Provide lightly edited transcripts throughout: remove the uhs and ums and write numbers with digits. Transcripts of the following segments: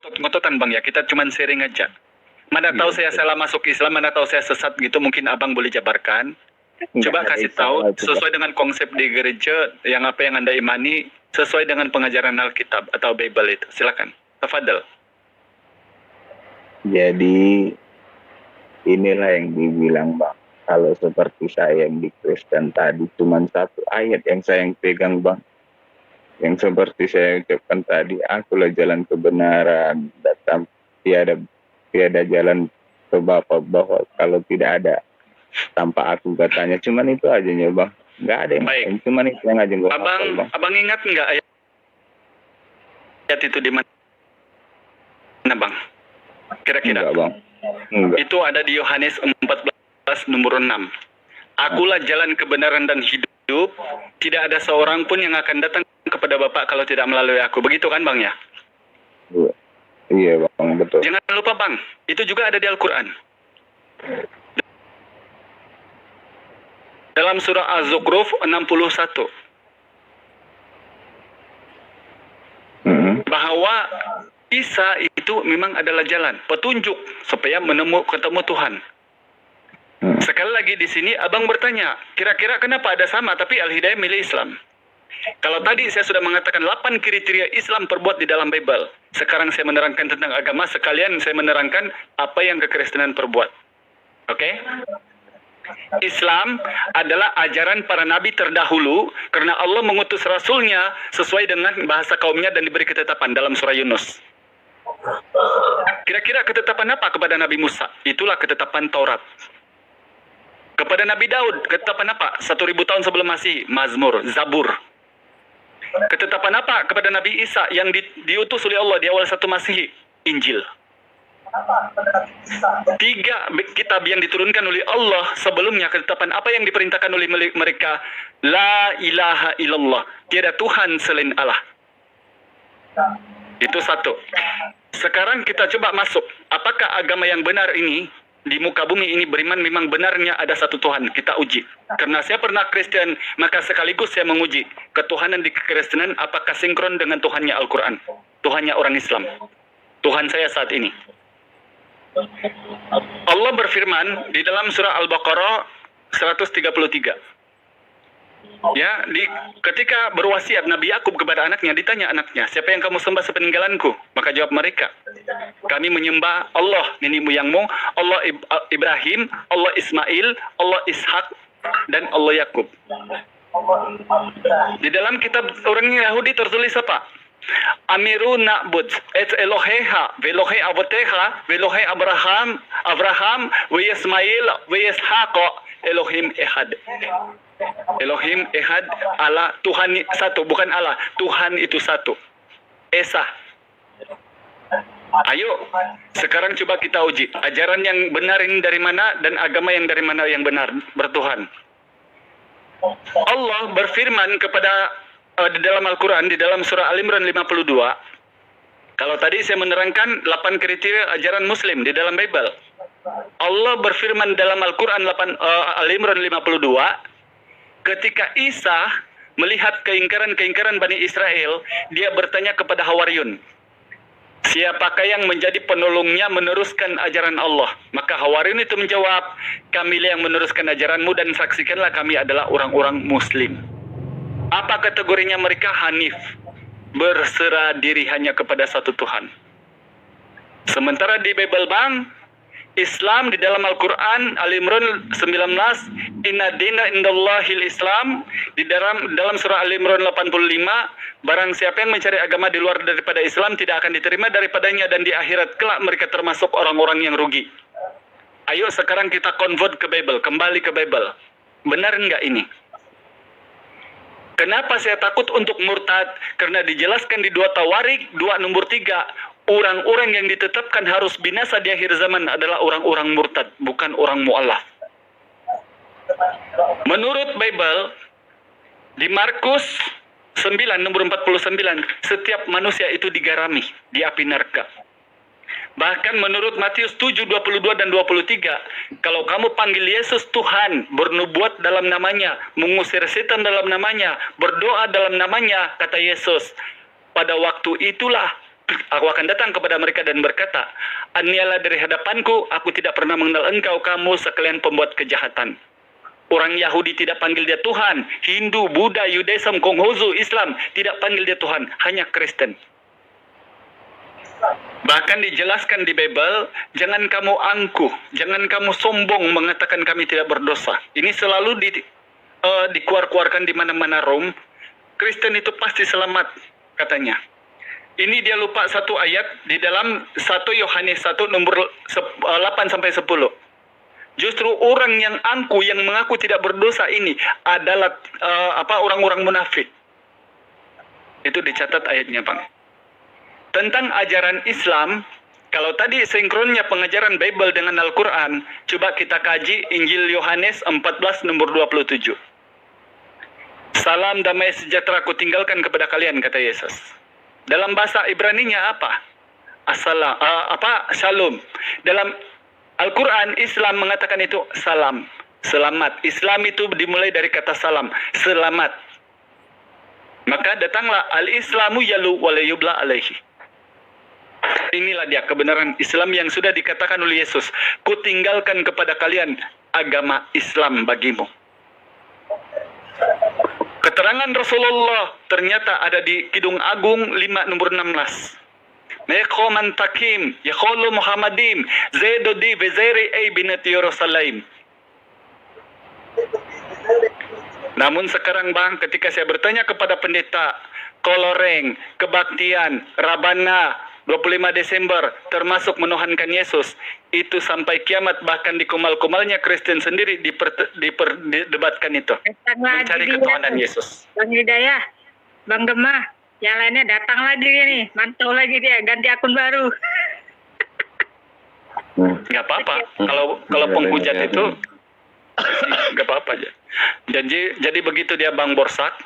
ngotot-ngototan Bang ya, kita cuman sharing aja. Mana tahu saya salah masuk Islam, mana tahu saya sesat gitu, mungkin Abang boleh jabarkan. Coba kasih tahu sesuai dengan konsep di gereja yang apa yang Anda imani, sesuai dengan pengajaran Alkitab atau Bible itu. Silakan. Tafadhal. Jadi inilah yang dibilang Bang. Kalau seperti saya yang di Kristen tadi, cuma satu ayat yang saya pegang Bang. Yang seperti saya ucapkan tadi, akulah jalan kebenaran, datang tiada jalan ke Bapa bahwa kalau tidak ada tanpa aku katanya. Cuman itu aja ya Bang. Nggak ada yang lain. Cuman itu yang aja gue hafal Bang. Abang ingat nggak ayat itu di mana Bang? Kira-kira. Enggak Bang. Enggak. Itu ada di Yohanes 14 nomor 6. Akulah jalan kebenaran dan hidup. Tidak ada seorang pun yang akan datang kepada Bapa kalau tidak melalui aku. Begitu kan Bang ya? Iya Bang, betul. Jangan lupa Bang, itu juga ada di Al-Quran. Dalam surah Az-Zukhruf 61. Bahwa Isa itu memang adalah jalan, petunjuk supaya ketemu Tuhan. Sekali lagi di sini Abang bertanya, kira-kira kenapa ada sama tapi Al-Hidayah milih Islam? Kalau tadi saya sudah mengatakan 8 kriteria Islam perbuat di dalam Bible. Sekarang saya menerangkan tentang agama, sekalian saya menerangkan apa yang kekristenan perbuat. Oke? Islam adalah ajaran para nabi terdahulu karena Allah mengutus rasulnya sesuai dengan bahasa kaumnya dan diberi ketetapan dalam surah Yunus. Kira-kira ketetapan apa kepada Nabi Musa? Itulah ketetapan Taurat. Kepada Nabi Daud, ketetapan apa? 1000 tahun sebelum Masehi, Mazmur, Zabur. Ketetapan apa kepada Nabi Isa yang diutus oleh Allah di awal 1 Masehi? Injil. 3 kitab yang diturunkan oleh Allah sebelumnya, ketetapan apa yang diperintahkan oleh mereka? La ilaha illallah. Tiada Tuhan selain Allah. Itu satu. Sekarang kita coba masuk. Apakah agama yang benar ini di muka bumi ini beriman memang benarnya ada satu Tuhan? Kita uji. Karena saya pernah Kristen, maka sekaligus saya menguji ketuhanan di kekristenan apakah sinkron dengan Tuhannya Al-Quran, Tuhannya orang Islam, Tuhan saya saat ini. Allah berfirman di dalam surah Al-Baqarah 133. Ya, ketika berwasiat Nabi Yakub kepada anaknya, ditanya anaknya, siapa yang kamu sembah sepeninggalanku? Maka jawab mereka, kami menyembah Allah nenek moyangmu, Allah Ibrahim, Allah Ismail, Allah Ishak, dan Allah Yakub. Di dalam kitab orang Yahudi tertulis apa? Amiru na'bud et Eloheha velohe avoteha velohe Abraham wa Ismail wa Ishaq Elohim Ehad. Elohim Ehad, Allah, Tuhan satu, bukan Allah, Tuhan itu satu. Esa. Ayo, sekarang coba kita uji ajaran yang benar ini dari mana dan agama yang dari mana yang benar bertuhan. Allah berfirman kepada di dalam Al-Quran, di dalam surah Al-Imran 52. Kalau tadi saya menerangkan 8 kriteria ajaran Muslim di dalam Bible. Allah berfirman dalam Al-Quran Al-Imran 52, ketika Isa melihat keingkaran Bani Israel, dia bertanya kepada Hawariyun, siapakah yang menjadi penolongnya meneruskan ajaran Allah? Maka Hawariyun itu menjawab, kamilah yang meneruskan ajaranmu dan saksikanlah kami adalah orang-orang Muslim. Apa kategorinya mereka? Hanif, berserah diri hanya kepada satu Tuhan. Sementara di Bible Bang, Islam di dalam Al-Quran Al-Imran 19, inna dina indallahil Islam, di dalam surah Al-Imran 85, barang siapa yang mencari agama di luar daripada Islam tidak akan diterima daripadanya dan di akhirat kelak mereka termasuk orang-orang yang rugi. Ayo sekarang kita convert ke Bible, kembali ke Bible. Benar enggak ini? Kenapa saya takut untuk murtad? Karena dijelaskan di 2 Tawarik 2 nomor 3, orang-orang yang ditetapkan harus binasa di akhir zaman adalah orang-orang murtad, bukan orang mu'alaf. Menurut Bible, di Markus 9 nomor 49, setiap manusia itu digarami di api neraka. Bahkan menurut Matius 7, 22 dan 23, kalau kamu panggil Yesus Tuhan, bernubuat dalam namanya, mengusir setan dalam namanya, berdoa dalam namanya, kata Yesus, pada waktu itulah Aku akan datang kepada mereka dan berkata, "Anialah dari hadapanku, aku tidak pernah mengenal engkau, kamu sekalian pembuat kejahatan." Orang Yahudi tidak panggil dia Tuhan, Hindu, Buddha, Yudaism, Konghucu, Islam tidak panggil dia Tuhan, hanya Kristen. Bahkan dijelaskan di Bible, jangan kamu angkuh, jangan kamu sombong mengatakan kami tidak berdosa. Ini selalu dikeluarkan di mana-mana Rom. Kristen itu pasti selamat, katanya. Ini dia lupa satu ayat di dalam 1 Yohanes 1 nomor 8 sampai 10. Justru orang yang angkuh, yang mengaku tidak berdosa ini adalah orang-orang munafik. Itu dicatat ayatnya, Bang. Tentang ajaran Islam, kalau tadi sinkronnya pengajaran Bible dengan Al-Quran, coba kita kaji Injil Yohanes 14 nomor 27. Salam damai sejahtera ku tinggalkan kepada kalian, kata Yesus. Dalam bahasa Ibrani-nya apa? Shalom. Dalam Al-Quran, Islam mengatakan itu salam, selamat. Islam itu dimulai dari kata salam, selamat. Maka datanglah al-Islamu yalu wa la yubla alaihi. Inilah dia kebenaran Islam yang sudah dikatakan oleh Yesus. Ku tinggalkan kepada kalian agama Islam bagimu. Keterangan Rasulullah ternyata ada di Kidung Agung 5 nomor 16. Meqoman takim, yakhulu Muhammadim, zaidodi vezeri ay binati Yerusalem. Namun sekarang Bang, ketika saya bertanya kepada pendeta, koloreng, kebaktian, rabana, 25 Desember, termasuk menuhankan Yesus, itu sampai kiamat, bahkan di kumal-kumalnya Kristen sendiri diperdebatkan itu. Mencari ketuhanan Yesus. Bang Hidayah, Bang Gemah, yang lainnya datang lagi nih, mantau lagi dia, ganti akun baru. Gak apa-apa, kalau penghujat itu gak apa-apa aja. Jadi begitu dia Bang Borsak.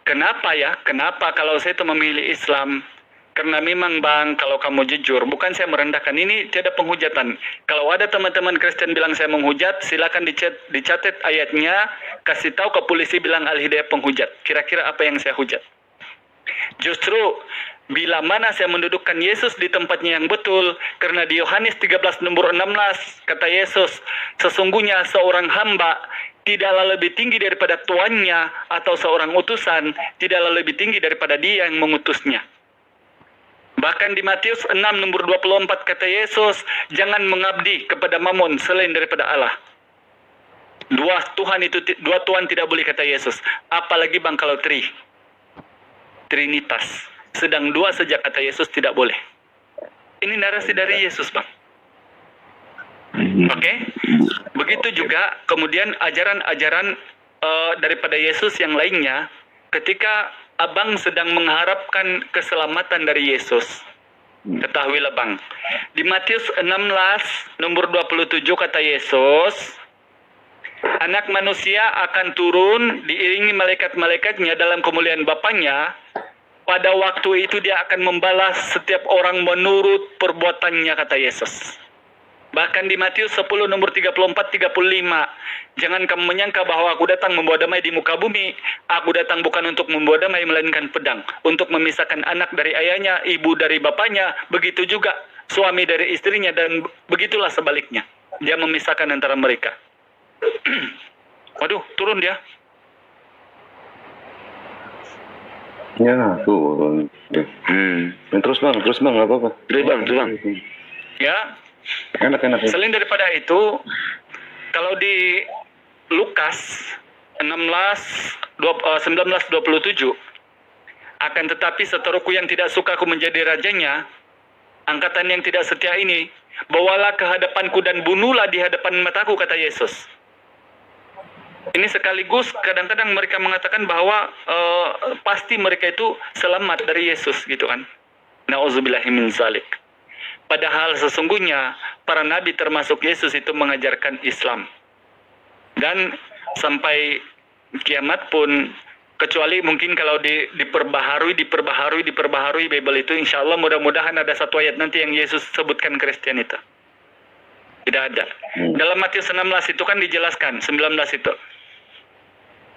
Kenapa ya? Kenapa kalau saya itu memilih Islam? Karena memang Bang, kalau kamu jujur, bukan saya merendahkan, ini tidak penghujatan. Kalau ada teman-teman Kristen bilang saya menghujat, silakan dicatat ayatnya, kasih tahu ke polisi bilang Al-Hidayah penghujat. Kira-kira apa yang saya hujat? Justru bila mana saya mendudukkan Yesus di tempatnya yang betul, karena di Yohanes 13 nomor 16 kata Yesus, sesungguhnya seorang hamba tidaklah lebih tinggi daripada tuannya, atau seorang utusan tidaklah lebih tinggi daripada dia yang mengutusnya. Bahkan di Matius 6 nomor 24 kata Yesus, jangan mengabdi kepada Mamon selain daripada Allah. Dua Tuhan tidak boleh, kata Yesus. Apalagi Bang kalau Trinitas. Sedang dua saja kata Yesus tidak boleh. Ini narasi dari Yesus Bang. Oke? Begitu juga kemudian ajaran-ajaran daripada Yesus yang lainnya, ketika Abang sedang mengharapkan keselamatan dari Yesus, ketahuilah Bang, di Matius 16 nomor 27 kata Yesus, anak manusia akan turun diiringi malaikat-malaikatnya dalam kemuliaan Bapaknya. Pada waktu itu dia akan membalas setiap orang menurut perbuatannya, kata Yesus. Bahkan di Matius 10 nomor 34-35, jangan kamu menyangka bahwa aku datang membawa damai di muka bumi. Aku datang bukan untuk membawa damai, melainkan pedang, untuk memisahkan anak dari ayahnya, ibu dari bapaknya, begitu juga suami dari istrinya, dan begitulah sebaliknya. Dia memisahkan antara mereka. Waduh, turun dia. Ya, turun. Terus bang, nggak apa-apa. Terus bang. Ya. Enak. Selain daripada itu, kalau di Lukas 19:27, akan tetapi seteruku yang tidak suka aku menjadi rajanya, angkatan yang tidak setia ini, bawalah ke hadapanku dan bunuhlah di hadapan mataku, kata Yesus. Ini sekaligus kadang-kadang mereka mengatakan bahwa pasti mereka itu selamat dari Yesus, gitu kan. Nauzubillahi min zalik. Padahal sesungguhnya para nabi termasuk Yesus itu mengajarkan Islam. Dan sampai kiamat pun, kecuali mungkin kalau diperbaharui Bible itu, insya Allah mudah-mudahan ada satu ayat nanti yang Yesus sebutkan Kristen itu. Tidak ada. Dalam Matius 16 itu kan dijelaskan, 19 itu.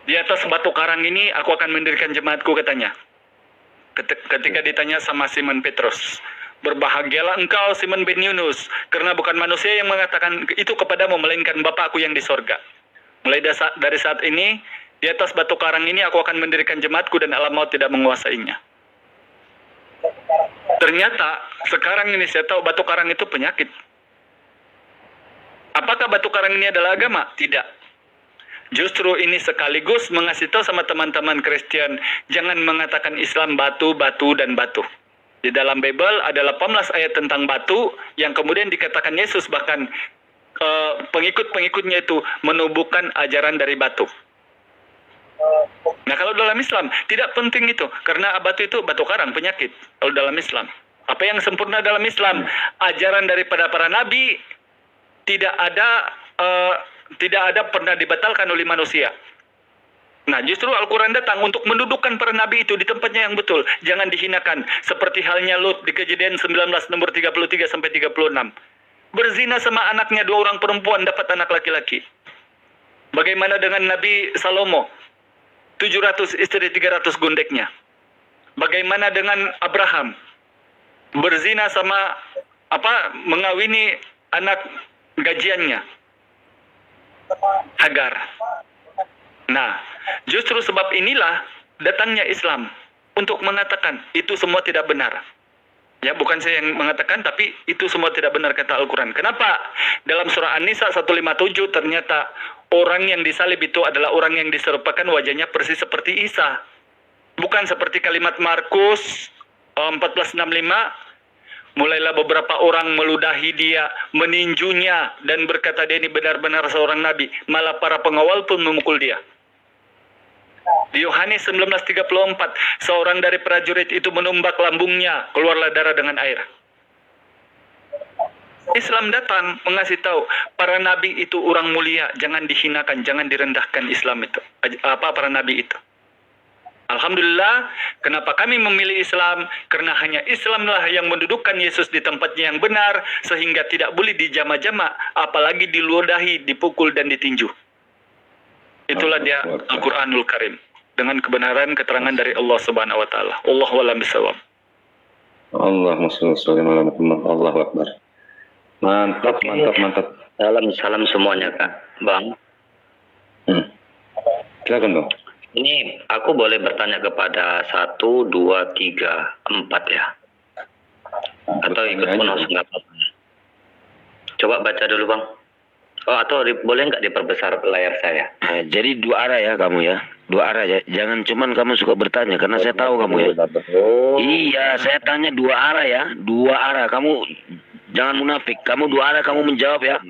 Di atas batu karang ini aku akan mendirikan jemaatku, katanya. ketika ditanya sama Simon Petrus, berbahagialah engkau Simon bin Yunus, karena bukan manusia yang mengatakan itu kepadamu, melainkan Bapakku yang di sorga. Mulai dari saat ini, di atas batu karang ini aku akan mendirikan jemaatku dan alam maut tidak menguasainya. Ternyata sekarang ini saya tahu batu karang itu penyakit. Apakah batu karang ini adalah agama? Tidak. Justru ini sekaligus mengasih tahu sama teman-teman Kristen, jangan mengatakan Islam batu, batu, dan batu. Di dalam Bible ada 18 ayat tentang batu yang kemudian dikatakan Yesus bahkan pengikut-pengikutnya itu menubuhkan ajaran dari batu. Nah, kalau dalam Islam tidak penting itu, karena batu itu batu karang penyakit. Kalau dalam Islam, apa yang sempurna dalam Islam? Ajaran daripada para nabi tidak ada pernah dibatalkan oleh manusia. Nah, justru Al-Quran datang untuk mendudukkan para nabi itu di tempatnya yang betul. Jangan dihinakan. Seperti halnya Lut di Kejadian 19 nomor 33 sampai 36. Berzina sama anaknya 2 orang perempuan dapat anak laki-laki. Bagaimana dengan Nabi Salomo? 700 istri 300 gundeknya. Bagaimana dengan Abraham? Berzina sama mengawini anak gajiannya, Hagar. Nah, justru sebab inilah datangnya Islam untuk mengatakan itu semua tidak benar. Ya, bukan saya yang mengatakan, tapi itu semua tidak benar kata Al-Quran. Kenapa? Dalam surah An-Nisa 157 ternyata orang yang disalib itu adalah orang yang diserupakan wajahnya persis seperti Isa. Bukan seperti kalimat Markus 14:65. Mulailah beberapa orang meludahi dia, meninjunya, dan berkata dia ini benar-benar seorang nabi. Malah para pengawal pun memukul dia. Di Yohanes 19:34, seorang dari prajurit itu menumbak lambungnya, keluarlah darah dengan air. Islam datang mengasih tahu, para nabi itu orang mulia, jangan dihinakan, jangan direndahkan Islam itu. Para nabi itu. Alhamdulillah, kenapa kami memilih Islam? Karena hanya Islamlah yang mendudukkan Yesus di tempatnya yang benar, sehingga tidak boleh dijama-jama, apalagi diludahi, dipukul, dan ditinju. Itulah dia Al-Quranul Karim. Dengan kebenaran keterangan dari Allah Subhanahu wa Ta'ala. Allahu a'lam bishawab. Allahumma shalli ala Muhammad. Allahu akbar. Mantap, Oke. mantap. Salam semuanya, Kak. Bang, Silakan, Bang. ini aku boleh bertanya kepada 1, 2, 3, 4 ya? Atau ikut Bertanya penuh aja. nggak apa-apa. Coba baca dulu, Bang. Oh, atau boleh nggak diperbesar layar saya? Nah, jadi 2 arah ya kamu ya. 2 arah ya. Jangan cuman kamu suka bertanya karena saya tahu kamu ya. Iya, saya tanya 2 arah ya. 2 arah. Kamu jangan munafik. Kamu 2 arah kamu menjawab ya.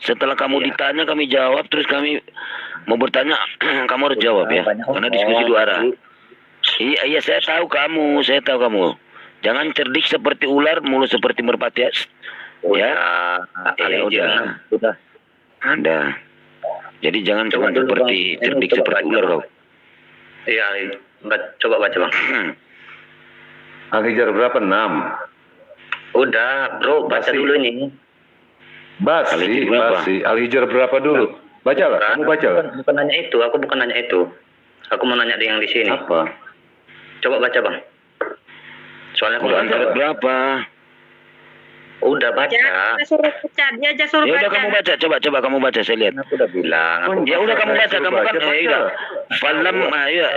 Setelah kamu ditanya kami jawab, terus kami mau bertanya kamu harus jawab ya. Karena diskusi 2 arah. Iya, saya tahu kamu. Jangan cerdik seperti ular, mulut seperti merpati ya. Ya. Ya udah. Ada. Jadi jangan cuma dulu, seperti Bang. cerdik Coba seperti baca, ular Bang. kau. Iya, coba baca, Bang. Al-Hijr berapa? 6. Udah, Bro, baca Masih. dulu ini. Basi. Al-Hijr berapa dulu? Baca lah, kamu baca lah. Bukan nanya itu, aku bukan nanya itu. Aku mau nanya yang di sini. Apa? Coba baca, Bang. Soalnya aku Quran nggak tahu. surat berapa? Udah baca. Dia suruh baca, dia aja suruh Ya udah baca. kamu baca, coba kamu baca saya lihat. Aku udah bilang. Ya udah kamu baca, Suruh kamu kan baca. ya udah. Falam ya.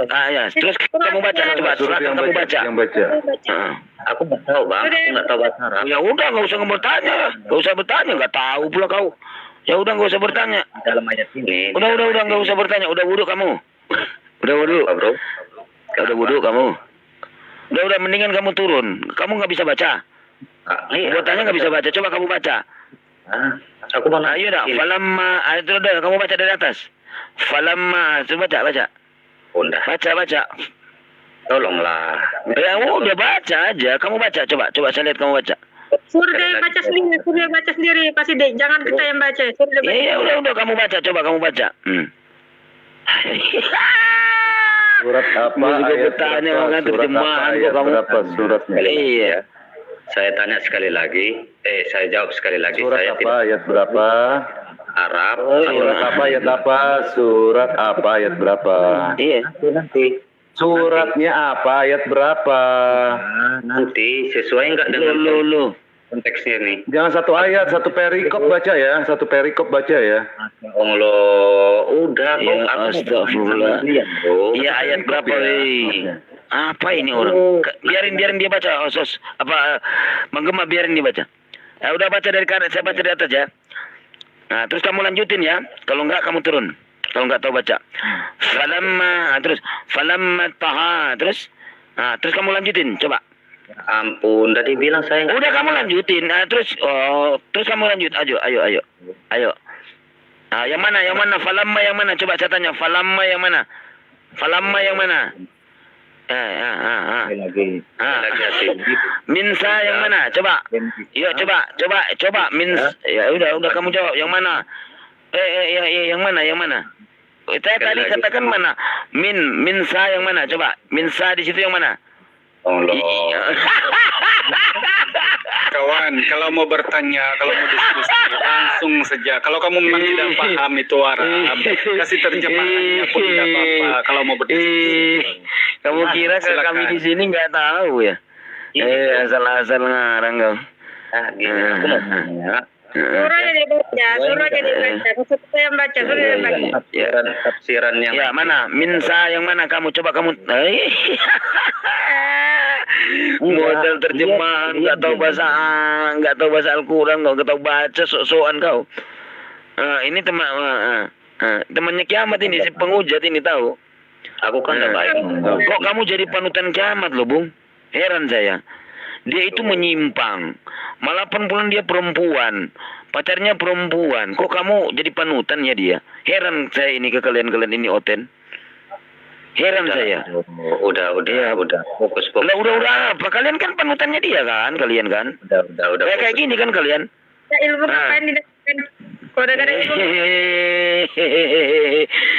Terus kamu baca, coba Suruh silakan yang kamu baca. baca. Yang baca. Heeh. Aku nggak tahu, Bang. Aku nggak tahu bahasa Arab. Ya udah enggak usah bertanya. Enggak tahu pula kau. Ya udah enggak usah bertanya. Dalam ayat ini. Udah enggak usah bertanya. Udah wudu kamu. Udah wudu. Apa, Bro? Udah wudu kamu. Udah mendingan kamu turun. Kamu enggak bisa baca. Gua tanya enggak bisa baca. Coba kamu baca. Aku mau Ayo dah. Falamma itu udah kamu baca dari atas. Falamma coba baca. Udah. Baca. Tolonglah. Ya udah baca aja. Kamu baca coba saya lihat kamu baca. Suruh dia baca sendiri, pasti deh. Jangan kita yang baca. Suruh dia baca. Ya udah kamu baca. Coba kamu baca. Surat apa? Mau juga Ayat bertanya berapa? makan Surat terjemahan apa? kok Ayat kamu. berapa suratnya? Iya. Saya tanya sekali lagi. Saya jawab sekali lagi. Surat Saya apa? tidak Ayat berapa? Arab. Oh, Surat apa? Ayat apa? Surat apa? Ayat berapa? Iya. Nanti. Suratnya apa? Ayat berapa? Nanti sesuai nggak dengan Lu. konteksnya nih? Jangan satu ayat, satu perikop baca ya. Satu perikop baca ya. Allah, udah Ya, kok aku astagfirullah. bro. Iya, ayat berapa, weh? Apa ini orang? Biarin dia baca, Sos. Apa menggema biarin dia baca. Ya udah baca dari kanan, saya baca dari atas ya. Nah, terus kamu lanjutin ya. Kalau enggak kamu turun. Kalau enggak tahu baca. Falamma taha, terus kamu lanjutin, coba. Ya ampun, tadi bilang saya nggak. Udah kamu lanjutin. Nah, terus kamu lanjut. Ayo. Nah, yang mana? Falamma yang mana? Coba saya tanya, falamma yang mana? Lagi hati. Minsa yang mana? Coba. Yuk coba ya udah kamu jawab yang mana? Yang mana? Saya tadi katakan mana? Minsa yang mana? Coba. Minsa di situ yang mana? Allah. Kawan, kalau mau bertanya, kalau mau diskusi, langsung saja. Kalau kamu memang tidak paham itu Arab, kasih terjemahannya pun tidak apa-apa. Kalau mau berdiskusi. Kamu kira Silakan. kami di sini nggak tahu ya? Asal-asal ngarang kau. Gini, aku mau tanya. Surahnya dibaca, Maksud saya yang baca, surah yang baca. Tafsiran yang Ya mana? Minsa yang mana? Kamu coba kamu. Model terjemahan, nggak tahu bahasa Al-Quran, nggak tahu baca, sok-sokan kau. Ini temannya kiamat ini, si penghujat ini tahu. aku kan nggak baik. Kok kamu jadi panutan kiamat loh, Bung? Heran saya. Dia itu menyimpang. Malah perempuan dia perempuan. Pacarnya perempuan. Kok kamu jadi panutan ya dia? Heran saya ini ke kalian ini Oten. Heran saya. Udah. Fokus. Lah udah apa? Kalian kan panutannya dia kan? Kalian kan? Udah. Kayak gini kan kalian? Ya, ilmu ngapain didapatkan? Kalau udah ada ilmu,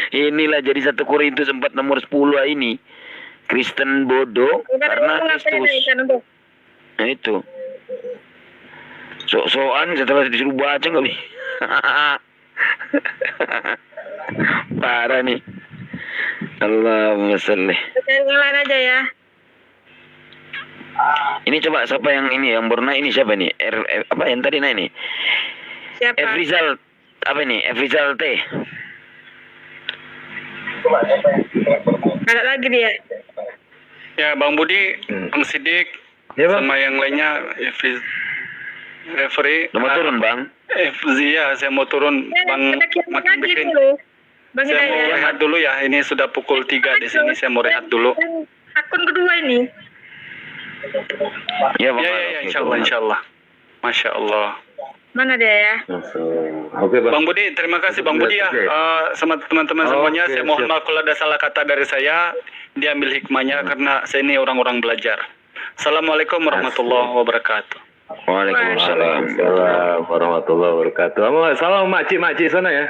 Inilah jadi 1 Korintus 4 nomor 10 ini. Kristen bodoh udah ada karena ilmu ngapain Kristus. didapatkan untuk? Nah itu. Sok-sokan setelah disuruh baca nggak bisa. Parah nih. Allahumma sholli. Baca yang lain aja ya. Ini coba siapa yang ini yang Borna ini siapa nih? Apa yang tadi ini? Siapa? Efrizal apa ini? Efrizal T. Ada lagi dia. Ya, Bang Budi, Bang Sidik, Ya, Bang. sama yang lainnya, referee. Lu mau turun, Bang? FZ ya, saya mau turun. Ya, Bang ada kiamat Makin lagi Bikin. dulu. Bang Saya mau Hidayat. rehat dulu ya. Ini sudah pukul 3 di sini. Saya mau rehat dulu. Akun kedua ini. Ya, Bang. Ya, insya Allah. Masya Allah. Mana dia ya? Oke, Bang. Bang Budi, terima kasih Bang Budi ya. Oke. Sama teman-teman semuanya, Oke, saya mohon siap. maaf kalau ada salah kata dari saya. Diambil hikmahnya karena saya ini orang-orang belajar. Assalamualaikum warahmatullahi wabarakatuh. Waalaikumsalam. Waalaikumsalam warahmatullahi wabarakatuh. Salam makcik-makcik sana ya.